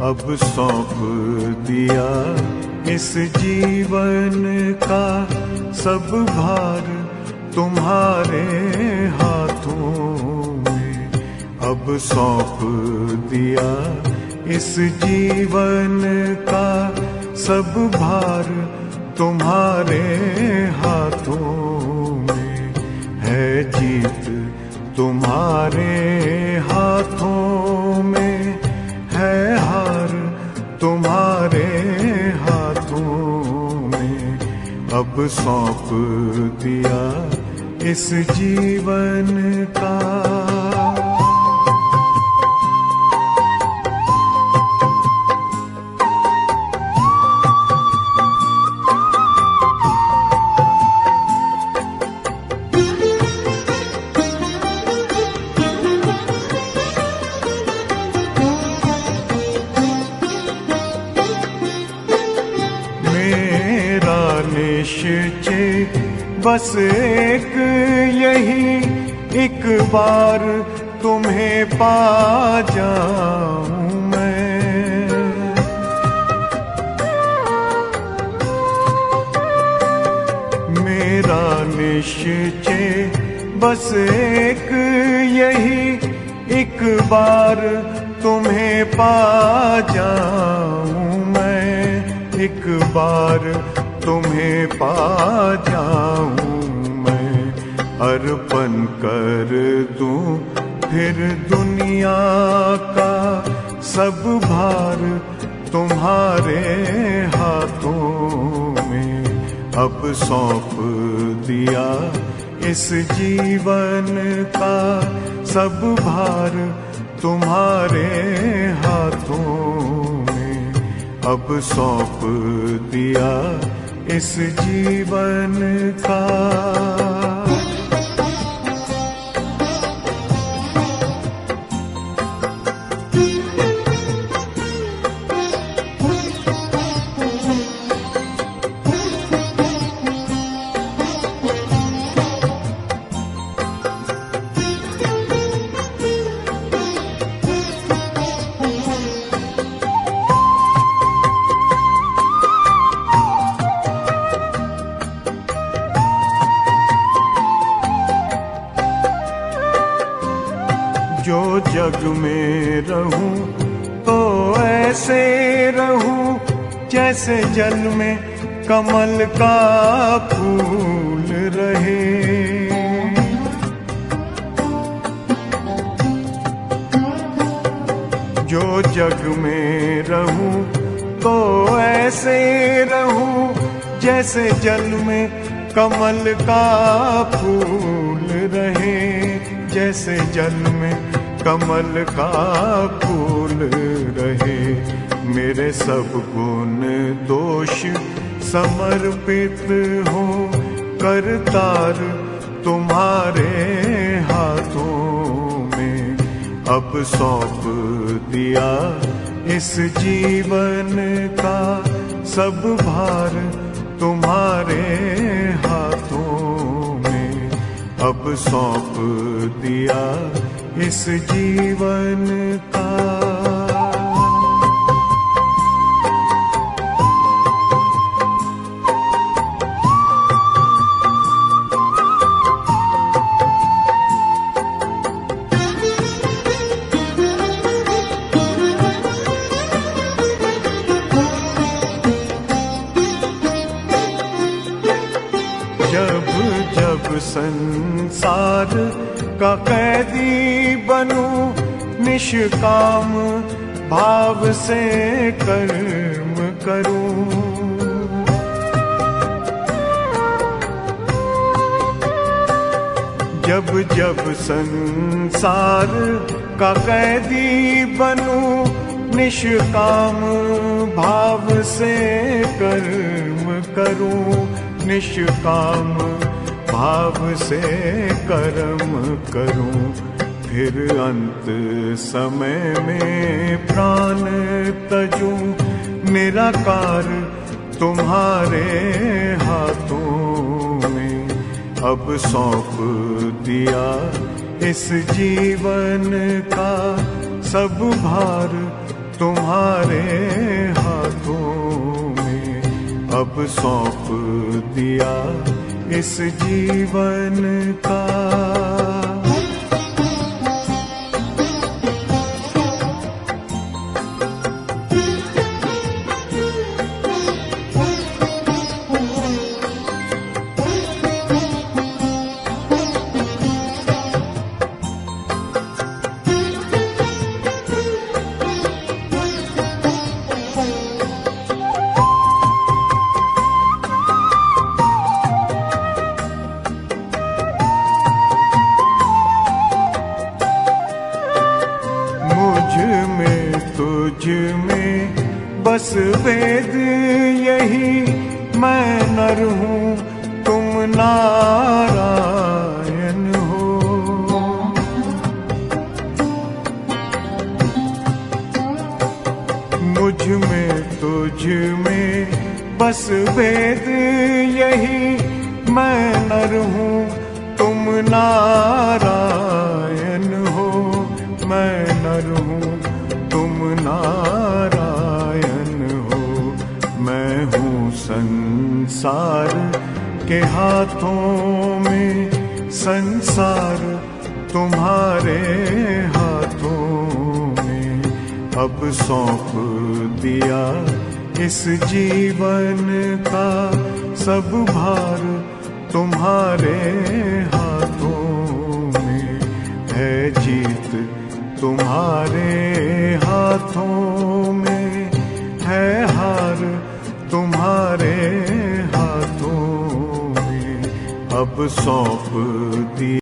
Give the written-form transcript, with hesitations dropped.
अब सौंप दिया इस जीवन का सब भार तुम्हारे हाथों में। अब सौंप दिया इस जीवन का सब भार तुम्हारे हाथों में। है जीत तुम्हारे हाथों में, है हार तुम्हारे हाथों में। अब सौंप दिया इस जीवन का। निश्चय बस एक यही, एक बार तुम्हें पा जाऊं मैं। मेरा निश्चय बस एक यही, एक बार तुम्हें पा जाऊं मैं। एक बार तुम्हें पा जाऊं मैं। अर्पण कर दूं फिर दुनिया का सब भार तुम्हारे हाथों में। अब सौंप दिया इस जीवन का सब भार तुम्हारे हाथों में। अब सौंप दिया इस जीवन का। जो जग में रहूं तो ऐसे रहूं जैसे जल में कमल का फूल रहे। जो जग में रहूं तो ऐसे रहूं जैसे जल में कमल का फूल रहे। जैसे जल में कमल का फूल रहे। मेरे सब गुण दोष समर्पित हो करतार तुम्हारे हाथों में। अब सौंप दिया इस जीवन का सब भार तुम्हारे हाथों में। अब सौंप दिया इस जीवन का। जब जब संसार का कैदी बनूं निष्काम भाव से कर्म करूं। जब जब संसार का कैदी बनूं निष्काम भाव से कर्म करूं। निष्काम भाव से कर्म करूं। फिर अंत समय में प्राण तजूं निराकार तुम्हारे हाथों में। अब सौंप दिया इस जीवन का सब भार तुम्हारे हाथों में, अब सौंप दिया इस जीवन का। तुझ में बस वेद यही, मैं नर हूँ तुम नारायण हो। मुझ में तुझ में बस वेद यही, मैं नर हूँ तुम नारायण हो। मैं नर हूँ तुम नारायण हो। मैं हूँ संसार के हाथों में, संसार तुम्हारे हाथों में, अब सौंप दिया इस जीवन का सब भार तुम्हारे हाथों में। है जीत तुम्हारे हाथों में, है हार तुम्हारे हाथों में, अब सौंप दिया।